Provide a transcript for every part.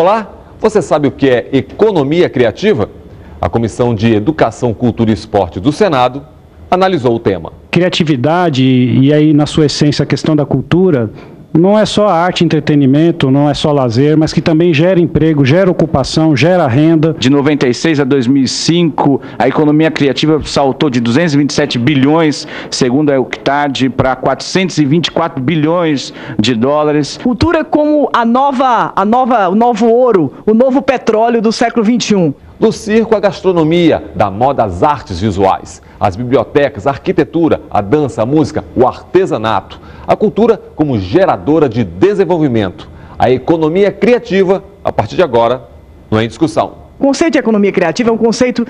Olá, você sabe o que é economia criativa? A Comissão de Educação, Cultura e Esporte do Senado analisou o tema. Criatividade, e aí na sua essência a questão da cultura, não é só arte e entretenimento, não é só lazer, mas que também gera emprego, gera ocupação, gera renda. De 96 a 2005, a economia criativa saltou de 227 bilhões, segundo a UNCTAD, para 424 bilhões de dólares. Cultura como o novo ouro, o novo petróleo do século XXI. Do circo à gastronomia, da moda às artes visuais, as bibliotecas, a arquitetura, a dança, a música, o artesanato, a cultura como geradora de desenvolvimento. A economia criativa, a partir de agora, não é em discussão. O conceito de economia criativa é um conceito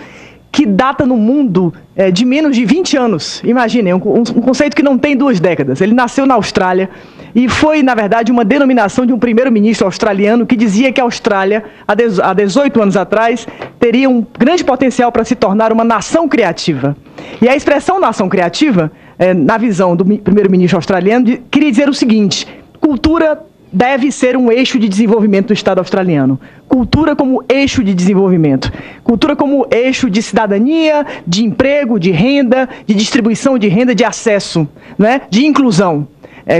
que data no mundo de menos de 20 anos. Imaginem, um conceito que não tem 2 décadas. Ele nasceu na Austrália e foi, na verdade, uma denominação de um primeiro-ministro australiano que dizia que a Austrália, há 18 anos atrás, teria um grande potencial para se tornar uma nação criativa. E a expressão nação criativa, na visão do primeiro-ministro australiano, queria dizer o seguinte: cultura deve ser um eixo de desenvolvimento do Estado australiano. Cultura como eixo de desenvolvimento. Cultura como eixo de cidadania, de emprego, de renda, de distribuição de renda, de acesso, né? De inclusão.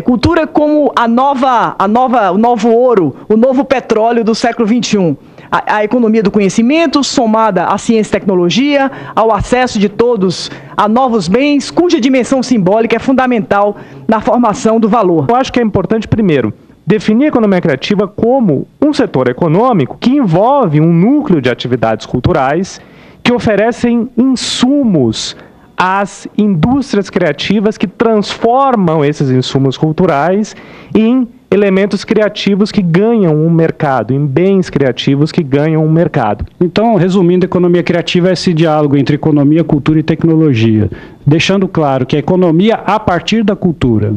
Cultura como o novo ouro, o novo petróleo do século XXI. A economia do conhecimento, somada à ciência e tecnologia, ao acesso de todos a novos bens, cuja dimensão simbólica é fundamental na formação do valor. Eu acho que é importante, primeiro, definir a economia criativa como um setor econômico que envolve um núcleo de atividades culturais que oferecem insumos às indústrias criativas que transformam esses insumos culturais em elementos criativos que ganham um mercado, em bens criativos que ganham um mercado. Então, resumindo, a economia criativa é esse diálogo entre economia, cultura e tecnologia, deixando claro que a economia a partir da cultura,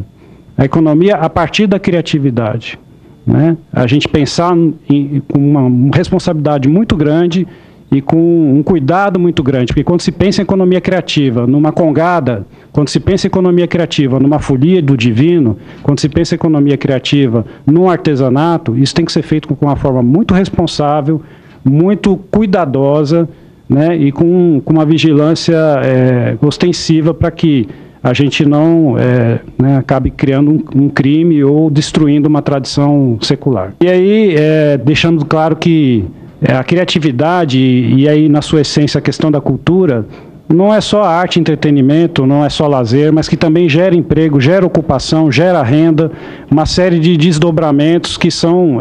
a economia a partir da criatividade, né? A gente pensar com uma responsabilidade muito grande e com um cuidado muito grande, porque quando se pensa em economia criativa numa congada, quando se pensa em economia criativa numa folia do divino, quando se pensa em economia criativa num artesanato, isso tem que ser feito com uma forma muito responsável, muito cuidadosa, né, e com uma vigilância ostensiva para que a gente não acabe criando um crime ou destruindo uma tradição secular. E aí, deixando claro que a criatividade, e aí na sua essência a questão da cultura, não é só arte e entretenimento, não é só lazer, mas que também gera emprego, gera ocupação, gera renda, uma série de desdobramentos que são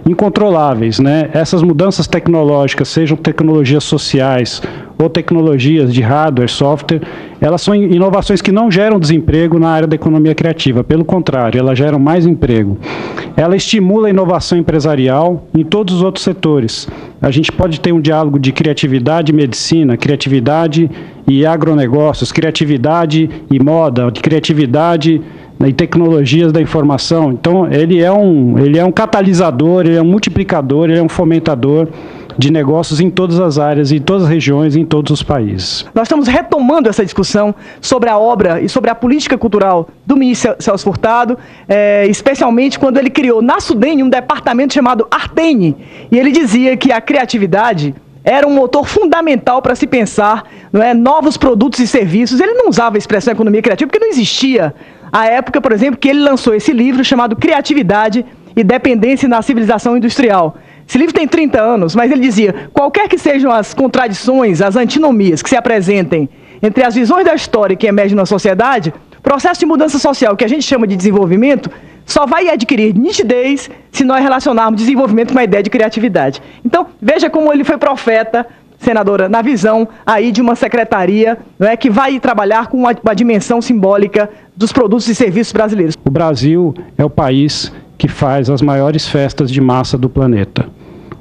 incontroláveis, né? Essas mudanças tecnológicas, sejam tecnologias sociais ou tecnologias de hardware, software, elas são inovações que não geram desemprego na área da economia criativa, pelo contrário, elas geram mais emprego. Ela estimula a inovação empresarial em todos os outros setores. A gente pode ter um diálogo de criatividade e medicina, criatividade e agronegócios, criatividade e moda, de criatividade e tecnologias da informação. Então, ele é um catalisador, ele é um multiplicador, ele é um fomentador de negócios em todas as áreas, em todas as regiões, em todos os países. Nós estamos retomando essa discussão sobre a obra e sobre a política cultural do ministro Celso Furtado, especialmente quando ele criou na Sudene um departamento chamado Artene, e ele dizia que a criatividade era um motor fundamental para se pensar, novos produtos e serviços. Ele não usava a expressão economia criativa porque não existia a época, por exemplo, que ele lançou esse livro chamado Criatividade e Dependência na Civilização Industrial. Esse livro tem 30 anos, mas ele dizia: qualquer que sejam as contradições, as antinomias que se apresentem entre as visões da história que emergem na sociedade, o processo de mudança social que a gente chama de desenvolvimento só vai adquirir nitidez se nós relacionarmos desenvolvimento com a ideia de criatividade. Então, veja como ele foi profeta, senadora, na visão aí de uma secretaria, que vai trabalhar com uma dimensão simbólica dos produtos e serviços brasileiros. O Brasil é o país que faz as maiores festas de massa do planeta.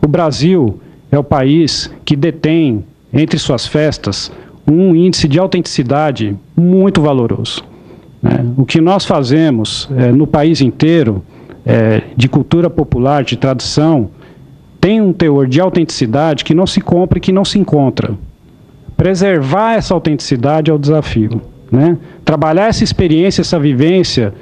O Brasil é o país que detém, entre suas festas, um índice de autenticidade muito valoroso. O que nós fazemos no país inteiro, de cultura popular, de tradição, tem um teor de autenticidade que não se compra e que não se encontra. Preservar essa autenticidade é o desafio, né? Trabalhar essa experiência, essa vivência,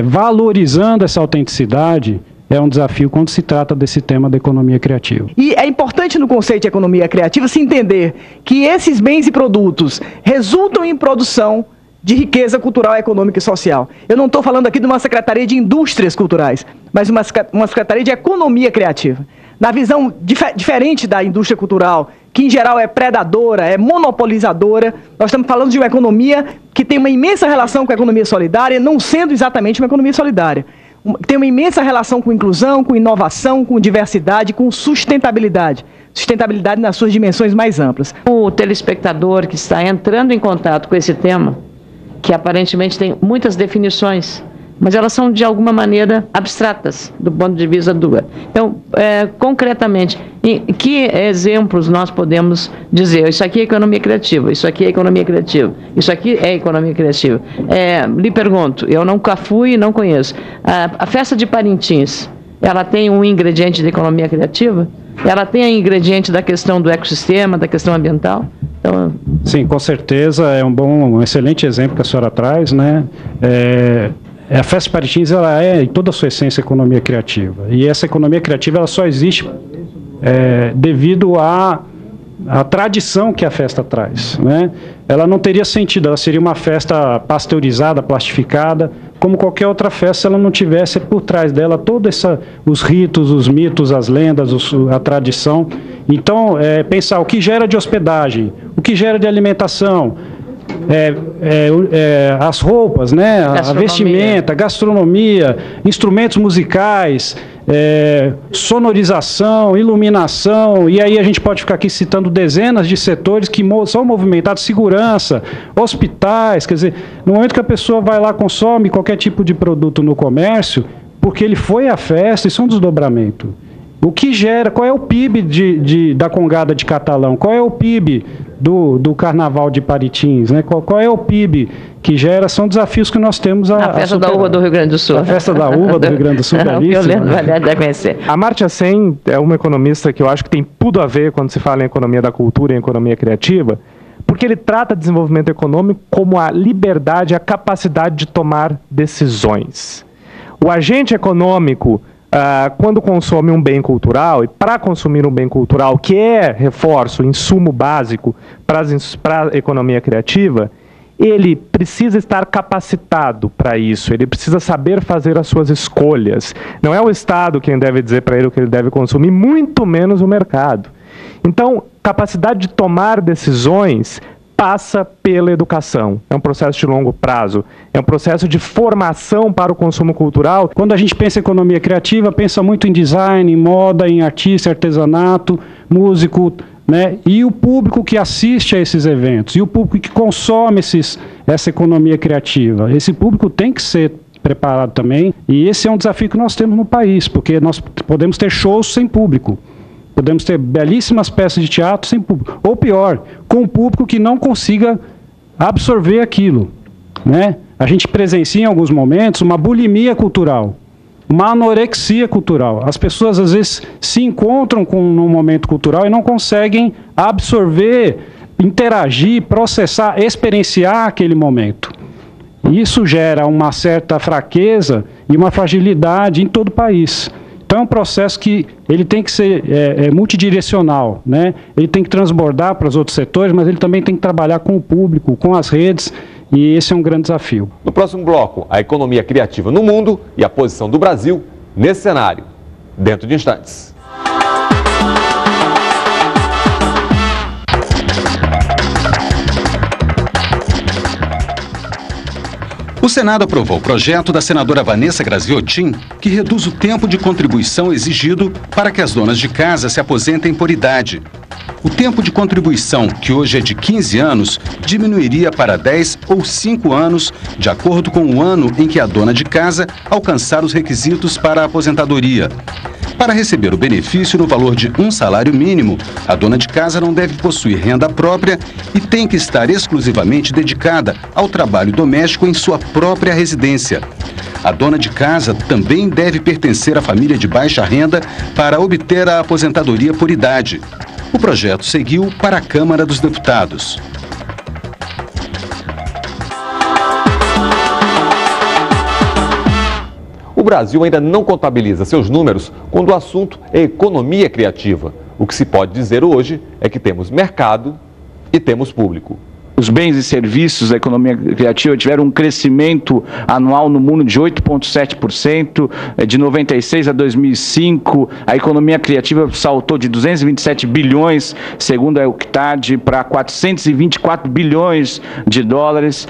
valorizando essa autenticidade, é um desafio quando se trata desse tema da economia criativa. E é importante no conceito de economia criativa se entender que esses bens e produtos resultam em produção de riqueza cultural, econômica e social. Eu não estou falando aqui de uma secretaria de indústrias culturais, mas uma secretaria de economia criativa. Na visão diferente da indústria cultural, que em geral é predadora, é monopolizadora, nós estamos falando de uma economia que tem uma imensa relação com a economia solidária, não sendo exatamente uma economia solidária. Tem uma imensa relação com inclusão, com inovação, com diversidade, com sustentabilidade. Sustentabilidade nas suas dimensões mais amplas. O telespectador que está entrando em contato com esse tema, que aparentemente tem muitas definições, mas elas são de alguma maneira abstratas do ponto de vista do... Então, concretamente, que exemplos nós podemos dizer? Isso aqui é economia criativa, isso aqui é economia criativa, isso aqui é economia criativa. Lhe pergunto, eu nunca fui e não conheço. A festa de Parintins, ela tem um ingrediente de economia criativa? Ela tem um ingrediente da questão do ecossistema, da questão ambiental? Então... Sim, com certeza, é um excelente exemplo que a senhora traz, né? A festa de Parintins, ela é, em toda a sua essência, economia criativa. E essa economia criativa, ela só existe devido à tradição que a festa traz, né? Ela não teria sentido, ela seria uma festa pasteurizada, plastificada, como qualquer outra festa, se ela não tivesse por trás dela todos os ritos, os mitos, as lendas, a tradição. Então, pensar o que gera de hospedagem, o que gera de alimentação, as roupas, né? A vestimenta, a gastronomia, instrumentos musicais, sonorização, iluminação, e aí a gente pode ficar aqui citando dezenas de setores que são movimentados, segurança, hospitais, quer dizer, no momento que a pessoa vai lá, consome qualquer tipo de produto no comércio, porque ele foi à festa, isso é um desdobramento. O que gera, qual é o PIB da Congada de Catalão? Qual é o PIB do Carnaval de Parintins? Né? Qual é o PIB que gera? São desafios que nós temos a festa da uva do Rio Grande do Sul. A festa da uva do Rio Grande do Sul, belíssima. Vai conhecer. A Amartya Sen é uma economista que eu acho que tem tudo a ver quando se fala em economia da cultura e em economia criativa, porque ele trata desenvolvimento econômico como a liberdade, a capacidade de tomar decisões. O agente econômico, quando consome um bem cultural, e para consumir um bem cultural, que é, reforço, insumo básico para a economia criativa, ele precisa estar capacitado para isso, ele precisa saber fazer as suas escolhas. Não é o Estado quem deve dizer para ele o que ele deve consumir, muito menos o mercado. Então, capacidade de tomar decisões passa pela educação. É um processo de longo prazo, é um processo de formação para o consumo cultural. Quando a gente pensa em economia criativa, pensa muito em design, em moda, em artista, artesanato, músico, né? E o público que assiste a esses eventos, e o público que consome essa economia criativa. Esse público tem que ser preparado também, e esse é um desafio que nós temos no país, porque nós podemos ter shows sem público. Podemos ter belíssimas peças de teatro sem público. Ou pior, com um público que não consiga absorver aquilo, né? A gente presencia em alguns momentos uma bulimia cultural, uma anorexia cultural. As pessoas às vezes se encontram num momento cultural e não conseguem absorver, interagir, processar, experienciar aquele momento. E isso gera uma certa fraqueza e uma fragilidade em todo o país. Então é um processo que ele tem que ser multidirecional, né? Ele tem que transbordar para os outros setores, mas ele também tem que trabalhar com o público, com as redes, e esse é um grande desafio. No próximo bloco, a economia criativa no mundo e a posição do Brasil nesse cenário. Dentro de instantes. O Senado aprovou o projeto da senadora Vanessa Graziotin, que reduz o tempo de contribuição exigido para que as donas de casa se aposentem por idade. O tempo de contribuição, que hoje é de 15 anos, diminuiria para 10 ou 5 anos, de acordo com o ano em que a dona de casa alcançar os requisitos para a aposentadoria. Para receber o benefício no valor de um salário mínimo, a dona de casa não deve possuir renda própria e tem que estar exclusivamente dedicada ao trabalho doméstico em sua própria residência. A dona de casa também deve pertencer à família de baixa renda para obter a aposentadoria por idade. O projeto seguiu para a Câmara dos Deputados. O O Brasil ainda não contabiliza seus números quando o assunto é economia criativa. O que se pode dizer hoje é que temos mercado e temos público. Os bens e serviços da economia criativa tiveram um crescimento anual no mundo de 8,7%. De 96 a 2005, a economia criativa saltou de 227 bilhões, segundo a UNCTAD, para 424 bilhões de dólares.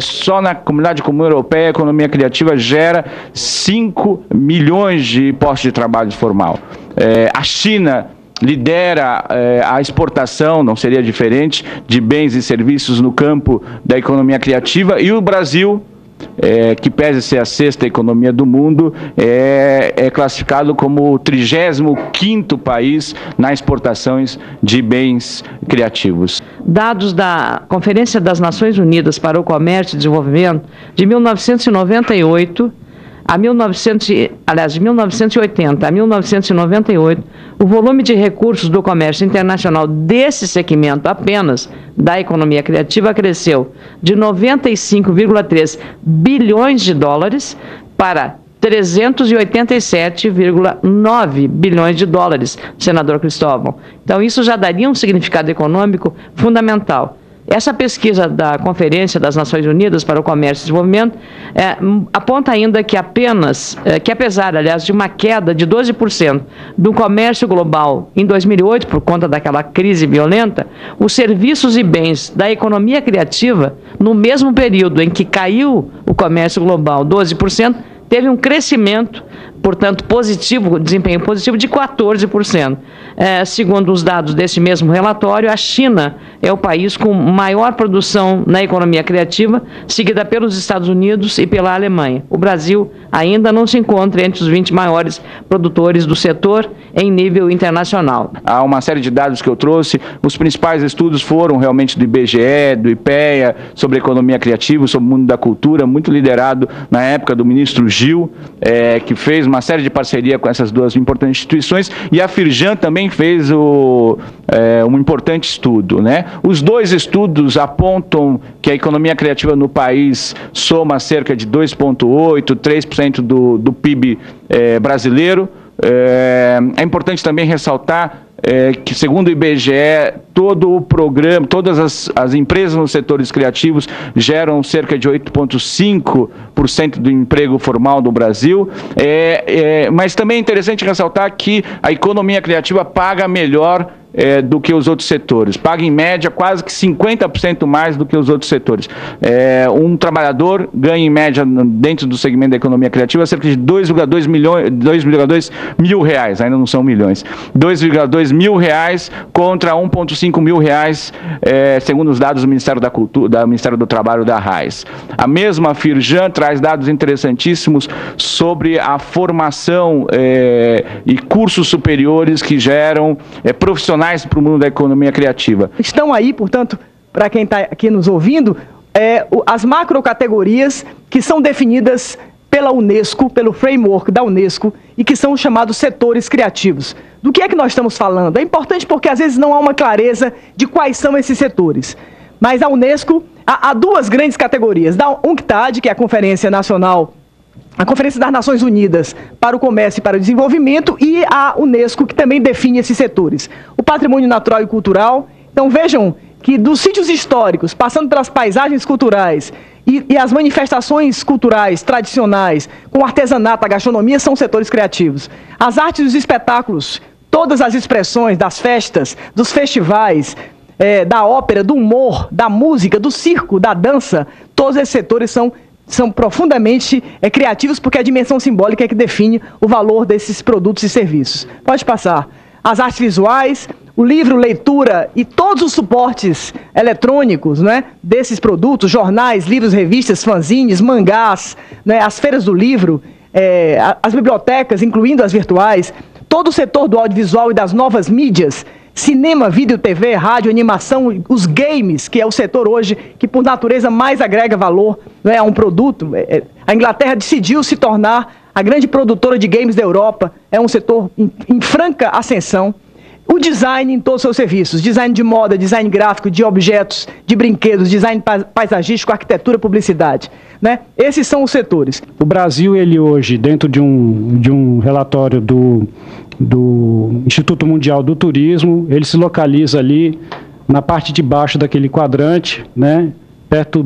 Só na Comunidade Comum Europeia, a economia criativa gera 5 milhões de postos de trabalho formal. A China lidera a exportação, não seria diferente, de bens e serviços no campo da economia criativa, e o Brasil, que pese ser a 6ª economia do mundo, é classificado como o 35º país nas exportações de bens criativos. Dados da Conferência das Nações Unidas para o Comércio e Desenvolvimento de 1998 de 1980 a 1998, o volume de recursos do comércio internacional desse segmento apenas da economia criativa cresceu de 95,3 bilhões de dólares para 387,9 bilhões de dólares, senador Cristóvão. Então, isso já daria um significado econômico fundamental. Essa pesquisa da Conferência das Nações Unidas para o Comércio e Desenvolvimento aponta ainda que apesar, aliás, de uma queda de 12% do comércio global em 2008, por conta daquela crise violenta, os serviços e bens da economia criativa, no mesmo período em que caiu o comércio global 12%, teve um crescimento, portanto, positivo, desempenho positivo de 14%. Segundo os dados desse mesmo relatório, a China é o país com maior produção na economia criativa, seguida pelos Estados Unidos e pela Alemanha. O Brasil ainda não se encontra entre os 20 maiores produtores do setor em nível internacional. Há uma série de dados que eu trouxe. Os principais estudos foram realmente do IBGE, do IPEA, sobre economia criativa, sobre o mundo da cultura, muito liderado na época do ministro Gil, que fez uma série de parceria com essas duas importantes instituições, e a Firjan também fez um importante estudo, né? Os dois estudos apontam que a economia criativa no país soma cerca de 2,8%, 3% do PIB brasileiro. É importante também ressaltar que, segundo o IBGE, todo o programa, todas as empresas nos setores criativos geram cerca de 8,5% do emprego formal do Brasil, mas também é interessante ressaltar que a economia criativa paga melhor do que os outros setores, paga em média quase que 50% mais do que os outros setores. Um trabalhador ganha em média dentro do segmento da economia criativa cerca de 2,2 mil reais, ainda não são milhões, 2,2 mil reais contra 1,5 mil reais, segundo os dados do Ministério da Cultura, do Ministério do Trabalho, da RAIS. A mesma Firjan traz dados interessantíssimos sobre a formação e cursos superiores que geram profissionais para o mundo da economia criativa. Estão aí, portanto, para quem está aqui nos ouvindo, as macrocategorias que são definidas pela Unesco, pelo framework da Unesco, e que são os chamados setores criativos. Do que é que nós estamos falando? É importante porque às vezes não há uma clareza de quais são esses setores. Mas a Unesco, há duas grandes categorias. Da UNCTAD, que é a Conferência Nacional, a Conferência das Nações Unidas para o Comércio e para o Desenvolvimento, e a Unesco, que também define esses setores. O patrimônio natural e cultural. Então vejam que dos sítios históricos, passando pelas paisagens culturais e as manifestações culturais tradicionais, com o artesanato, a gastronomia, são setores criativos. As artes e os espetáculos, todas as expressões das festas, dos festivais, da ópera, do humor, da música, do circo, da dança, todos esses setores são profundamente criativos, porque a dimensão simbólica é que define o valor desses produtos e serviços. Pode passar. As artes visuais, o livro, leitura e todos os suportes eletrônicos, né, desses produtos, jornais, livros, revistas, fanzines, mangás, né, as feiras do livro, as bibliotecas, incluindo as virtuais, todo o setor do audiovisual e das novas mídias, cinema, vídeo, TV, rádio, animação, os games, que é o setor hoje que por natureza mais agrega valor, né, a um produto. A Inglaterra decidiu se tornar a grande produtora de games da Europa, é um setor em franca ascensão. O design em todos os seus serviços, design de moda, design gráfico, de objetos, de brinquedos, design paisagístico, arquitetura, publicidade. né? Esses são os setores. O Brasil, ele hoje, dentro de um relatório do Instituto Mundial do Turismo, ele se localiza ali na parte de baixo daquele quadrante, né? Perto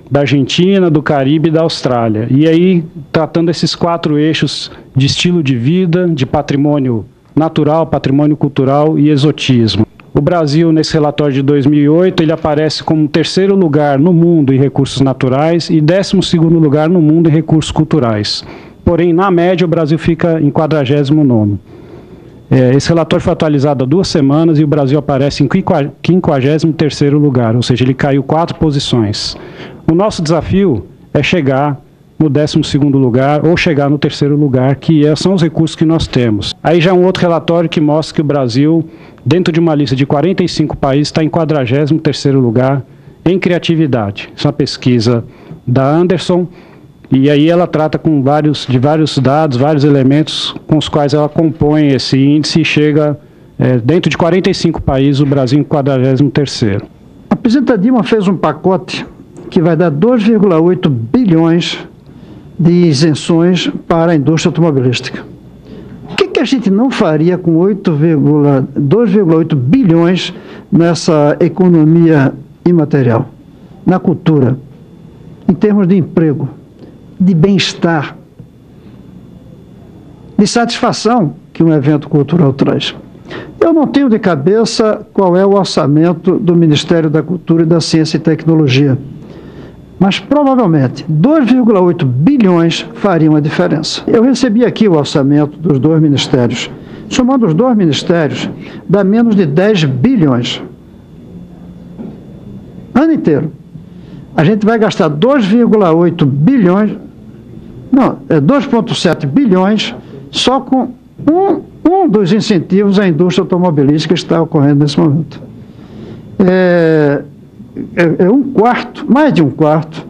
da Argentina, do Caribe e da Austrália. E aí, tratando esses 4 eixos de estilo de vida, de patrimônio natural, patrimônio cultural e exotismo. O Brasil, nesse relatório de 2008, ele aparece como 3º lugar no mundo em recursos naturais e 12º lugar no mundo em recursos culturais. Porém, na média, o Brasil fica em 49º. Esse relatório foi atualizado há 2 semanas e o Brasil aparece em 53º lugar, ou seja, ele caiu 4 posições. O nosso desafio é chegar no 12º lugar ou chegar no 3º lugar, que são os recursos que nós temos. Aí já um outro relatório que mostra que o Brasil, dentro de uma lista de 45 países, está em 43º lugar em criatividade. Isso é uma pesquisa da Anderson, e aí ela trata de vários dados, vários elementos com os quais ela compõe esse índice e chega, dentro de 45 países, o Brasil em 43º. A presidenta Dilma fez um pacote que vai dar 2,8 bilhões de isenções para a indústria automobilística. O que a gente não faria com 2,8 bilhões nessa economia imaterial, na cultura, em termos de emprego, de bem-estar, de satisfação que um evento cultural traz? Eu não tenho de cabeça qual é o orçamento do Ministério da Cultura e da Ciência e Tecnologia, mas provavelmente 2,8 bilhões fariam a diferença. Eu recebi aqui o orçamento dos 2 ministérios. Somando os 2 ministérios, dá menos de 10 bilhões. Ano inteiro. A gente vai gastar 2,8 bilhões, não, 2,7 bilhões só com um dos incentivos à indústria automobilística que está ocorrendo nesse momento. Mais de um quarto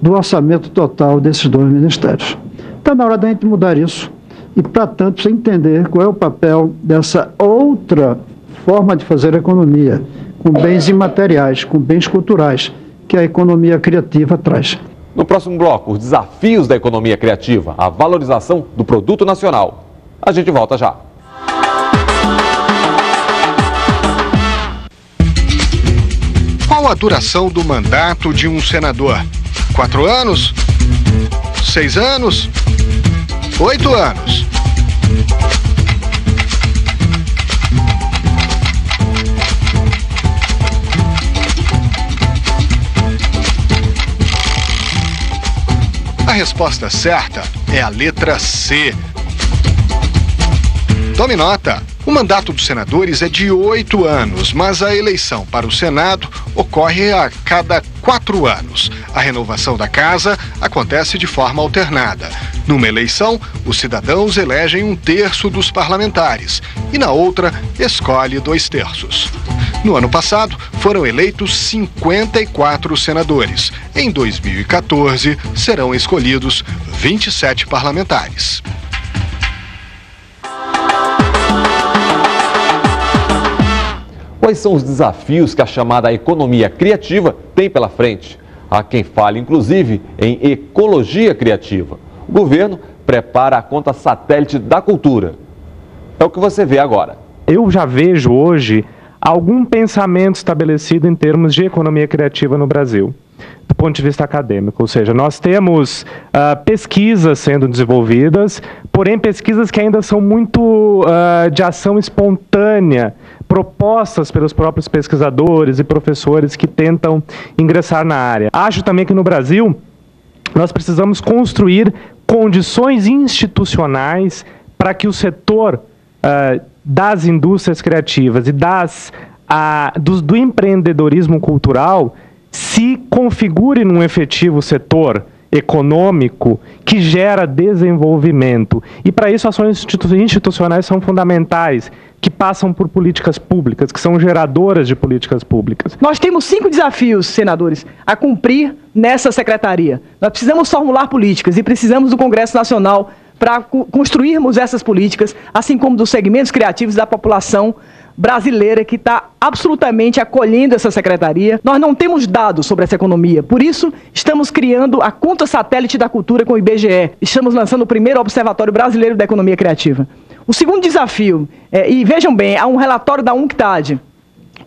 do orçamento total desses 2 ministérios. Está na hora da gente mudar isso e, para tanto, precisa entender qual é o papel dessa outra forma de fazer economia, com bens imateriais, com bens culturais, que a economia criativa traz. No próximo bloco, os desafios da economia criativa, a valorização do produto nacional. A gente volta já. Qual a duração do mandato de um senador? 4 anos? 6 anos? 8 anos? A resposta certa é a letra C. Tome nota. O mandato dos senadores é de 8 anos, mas a eleição para o Senado ocorre a cada 4 anos. A renovação da casa acontece de forma alternada. Numa eleição, os cidadãos elegem 1/3 dos parlamentares e na outra escolhe 2/3. No ano passado, foram eleitos 54 senadores. Em 2014, serão escolhidos 27 parlamentares. Quais são os desafios que a chamada economia criativa tem pela frente? Há quem fale, inclusive, em ecologia criativa. O governo prepara a conta satélite da cultura. É o que você vê agora. Eu já vejo hoje algum pensamento estabelecido em termos de economia criativa no Brasil, do ponto de vista acadêmico. Ou seja, nós temos pesquisas sendo desenvolvidas, porém pesquisas que ainda são muito de ação espontânea, propostas pelos próprios pesquisadores e professores que tentam ingressar na área. Acho também que no Brasil nós precisamos construir condições institucionais para que o setor das indústrias criativas e do empreendedorismo cultural se configure num efetivo setor econômico que gera desenvolvimento. E para isso ações institucionais são fundamentais, que passam por políticas públicas, que são geradoras de políticas públicas. Nós temos 5 desafios, senadores, a cumprir nessa secretaria. Nós precisamos formular políticas e precisamos do Congresso Nacional para construirmos essas políticas, assim como dos segmentos criativos da população brasileira que está absolutamente acolhendo essa secretaria. Nós não temos dados sobre essa economia, por isso estamos criando a conta satélite da cultura com o IBGE. Estamos lançando o primeiro Observatório Brasileiro da Economia Criativa. O segundo desafio, e vejam bem, há um relatório da UNCTAD,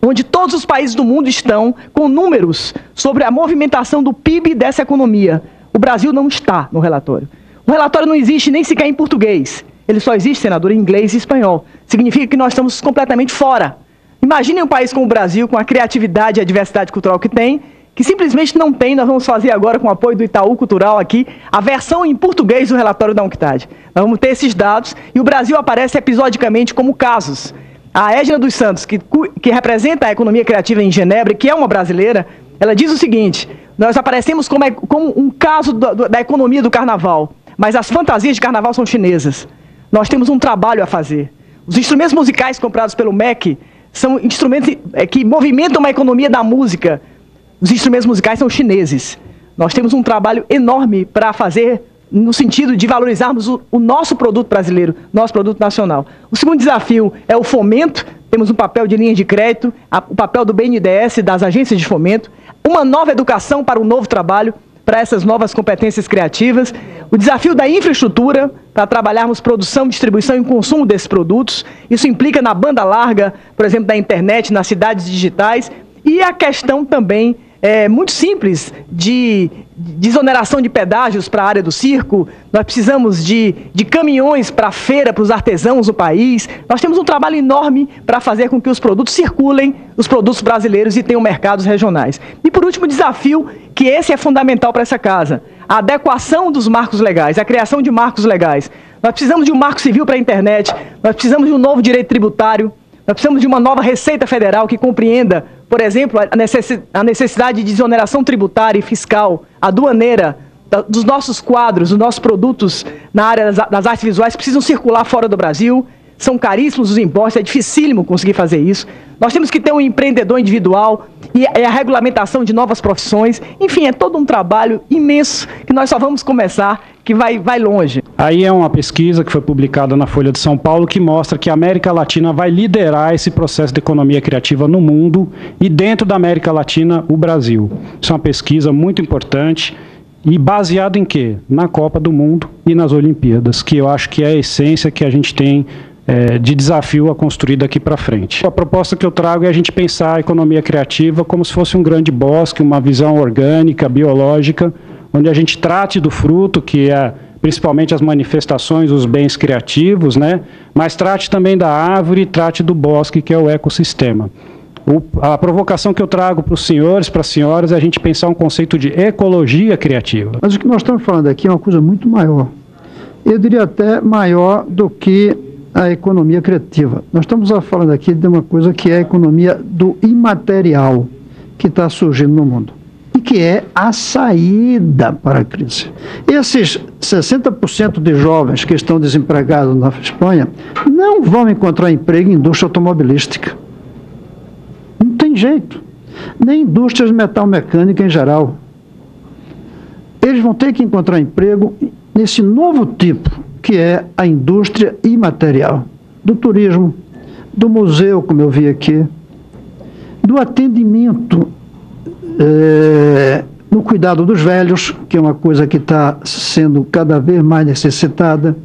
onde todos os países do mundo estão com números sobre a movimentação do PIB dessa economia. O Brasil não está no relatório. O relatório não existe nem sequer em português. Ele só existe, senador, em inglês e espanhol. Significa que nós estamos completamente fora. Imaginem um país como o Brasil, com a criatividade e a diversidade cultural que tem, que simplesmente não tem. Nós vamos fazer agora, com o apoio do Itaú Cultural aqui, a versão em português do relatório da UNCTAD. Nós vamos ter esses dados e o Brasil aparece episodicamente como casos. A Edna dos Santos, que representa a economia criativa em Genebra, que é uma brasileira, ela diz o seguinte: nós aparecemos como um caso da economia do carnaval, mas as fantasias de carnaval são chinesas. Nós temos um trabalho a fazer. Os instrumentos musicais comprados pelo MEC são instrumentos que movimentam uma economia da música. Os instrumentos musicais são chineses. Nós temos um trabalho enorme para fazer no sentido de valorizarmos o nosso produto brasileiro, nosso produto nacional. O segundo desafio é o fomento. Temos um papel de linha de crédito, o papel do BNDES, das agências de fomento, uma nova educação para o novo trabalho, para essas novas competências criativas, o desafio da infraestrutura, para trabalharmos produção, distribuição e consumo desses produtos. Isso implica na banda larga, por exemplo, da internet, nas cidades digitais, e a questão também muito simples de desoneração de pedágios para a área do circo. Nós precisamos de caminhões para a feira, para os artesãos do país. Nós temos um trabalho enorme para fazer com que os produtos circulem, os produtos brasileiros, e tenham mercados regionais. E por último, o desafio, que esse é fundamental para essa casa, a adequação dos marcos legais, a criação de marcos legais. Nós precisamos de um marco civil para a internet, nós precisamos de um novo direito tributário, nós precisamos de uma nova Receita Federal que compreenda, por exemplo, a necessidade de desoneração tributária e fiscal, aduaneira, dos nossos quadros, dos nossos produtos na área das artes visuais precisam circular fora do Brasil. São caríssimos os impostos, é dificílimo conseguir fazer isso. Nós temos que ter um empreendedor individual e a regulamentação de novas profissões. Enfim, é todo um trabalho imenso que nós só vamos começar, que vai longe. Aí é uma pesquisa que foi publicada na Folha de São Paulo que mostra que a América Latina vai liderar esse processo de economia criativa no mundo e dentro da América Latina, o Brasil. Isso é uma pesquisa muito importante e baseada em quê? Na Copa do Mundo e nas Olimpíadas, que eu acho que é a essência que a gente tem de desafio a construir daqui para frente. A proposta que eu trago é a gente pensar a economia criativa como se fosse um grande bosque, uma visão orgânica, biológica, onde a gente trate do fruto, que é principalmente as manifestações, os bens criativos, né? Mas trate também da árvore e trate do bosque, que é o ecossistema. A provocação que eu trago para os senhores, para as senhoras, é a gente pensar um conceito de ecologia criativa. Mas o que nós estamos falando aqui é uma coisa muito maior. Eu diria até maior do que a economia criativa. Nós estamos falando aqui de uma coisa que é a economia do imaterial que está surgindo no mundo e que é a saída para a crise. Esses 60% de jovens que estão desempregados na Espanha não vão encontrar emprego em indústria automobilística. Não tem jeito. Nem indústrias metal-mecânica em geral. Eles vão ter que encontrar emprego nesse novo tipo, que é a indústria imaterial, do turismo, do museu, como eu vi aqui, do atendimento, no cuidado dos velhos, que é uma coisa que está sendo cada vez mais necessitada,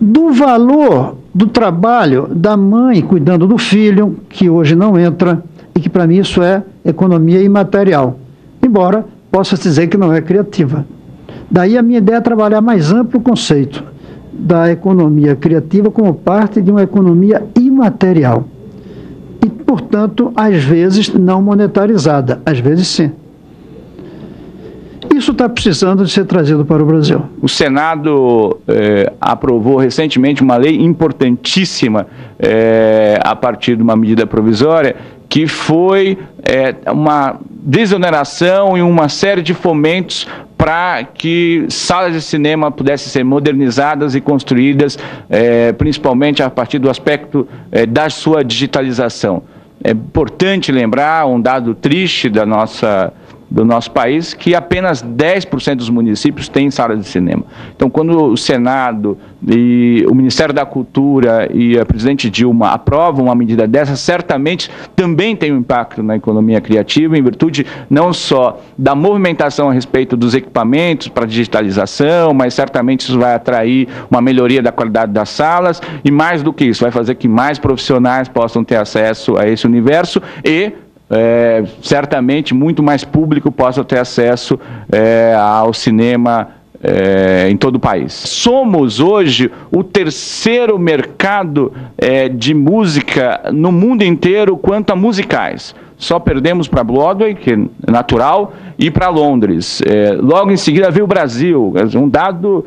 do valor do trabalho da mãe cuidando do filho, que hoje não entra, e que para mim isso é economia imaterial, embora possa dizer que não é criativa. Daí a minha ideia é trabalhar mais amplo o conceito da economia criativa como parte de uma economia imaterial. E, portanto, às vezes não monetarizada, às vezes sim. Isso está precisando de ser trazido para o Brasil. O Senado aprovou recentemente uma lei importantíssima a partir de uma medida provisória, que foi uma desoneração e uma série de fomentos para que salas de cinema pudessem ser modernizadas e construídas, principalmente a partir do aspecto da sua digitalização. É importante lembrar um dado triste da nossa do nosso país, que apenas 10% dos municípios têm sala de cinema. Então, quando o Senado e o Ministério da Cultura e a presidente Dilma aprovam uma medida dessa, certamente também tem um impacto na economia criativa, em virtude não só da movimentação a respeito dos equipamentos para digitalização, mas certamente isso vai atrair uma melhoria da qualidade das salas e, mais do que isso, vai fazer que mais profissionais possam ter acesso a esse universo e certamente muito mais público possa ter acesso ao cinema em todo o país. Somos hoje o terceiro mercado de música no mundo inteiro quanto a musicais. Só perdemos para Broadway, que é natural, e para Londres. Logo em seguida veio o Brasil, um dado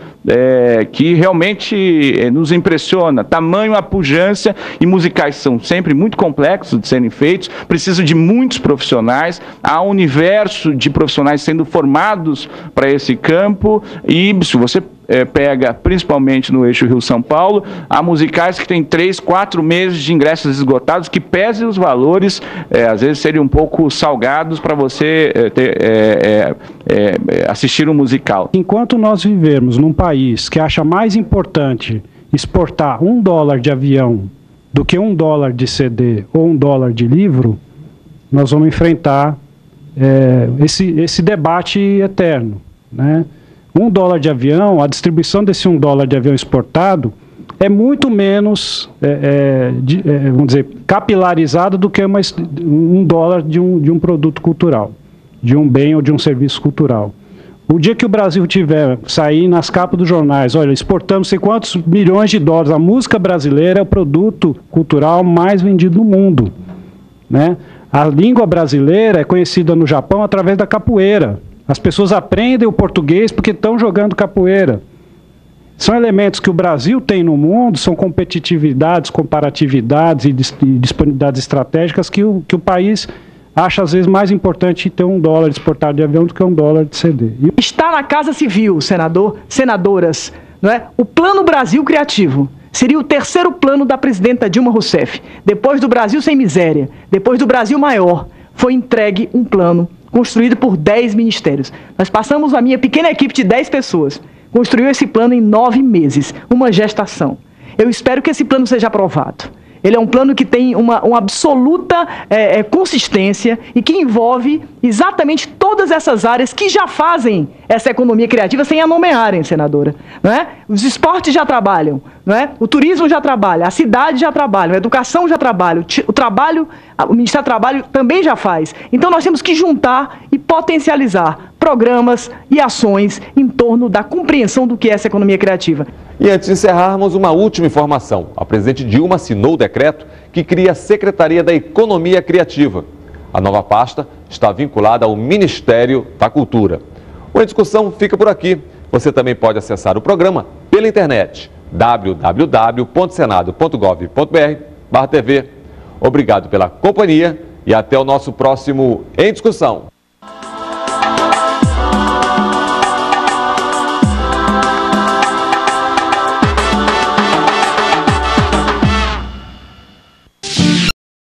que realmente nos impressiona. Tamanho, a pujança, e musicais são sempre muito complexos de serem feitos, precisam de muitos profissionais, há um universo de profissionais sendo formados para esse campo, e se você pega, principalmente no eixo Rio-São Paulo, há musicais que têm 3, 4 meses de ingressos esgotados, que pesem os valores, às vezes seriam um pouco salgados para você assistir um musical. Enquanto nós vivermos num país que acha mais importante exportar $1 de avião do que $1 de CD ou $1 de livro, nós vamos enfrentar esse debate eterno, né? $1 de avião, a distribuição desse $1 de avião exportado é muito menos, vamos dizer, capilarizado do que $1 de um produto cultural, de um bem ou de um serviço cultural. O dia que o Brasil tiver, sair nas capas dos jornais, olha, exportamos sei quantos milhões de dólares, a música brasileira é o produto cultural mais vendido no mundo, né? A língua brasileira é conhecida no Japão através da capoeira. As pessoas aprendem o português porque estão jogando capoeira. São elementos que o Brasil tem no mundo, são competitividades, comparatividades e disponibilidades estratégicas que o país acha às vezes mais importante ter $1 exportado de avião do que $1 de CD. Está na Casa Civil, senador, senadoras, não é? O Plano Brasil Criativo seria o terceiro plano da presidenta Dilma Rousseff. Depois do Brasil Sem Miséria, depois do Brasil Maior, foi entregue um plano construído por 10 ministérios. Nós passamos, a minha pequena equipe de 10 pessoas, construiu esse plano em 9 meses, uma gestação. Eu espero que esse plano seja aprovado. Ele é um plano que tem uma absoluta consistência e que envolve exatamente todas essas áreas que já fazem essa economia criativa sem a nomearem, senadora. Não é? Os esportes já trabalham, não é? O turismo já trabalha, a cidade já trabalha, a educação já trabalha, o Ministério do Trabalho também já faz. Então nós temos que juntar e potencializar programas e ações em torno da compreensão do que é essa economia criativa. E antes de encerrarmos, uma última informação. A presidente Dilma assinou o decreto que cria a Secretaria da Economia Criativa. A nova pasta está vinculada ao Ministério da Cultura. O Em Discussão fica por aqui. Você também pode acessar o programa pela internet, www.senado.gov.br/TV. Obrigado pela companhia e até o nosso próximo Em Discussão.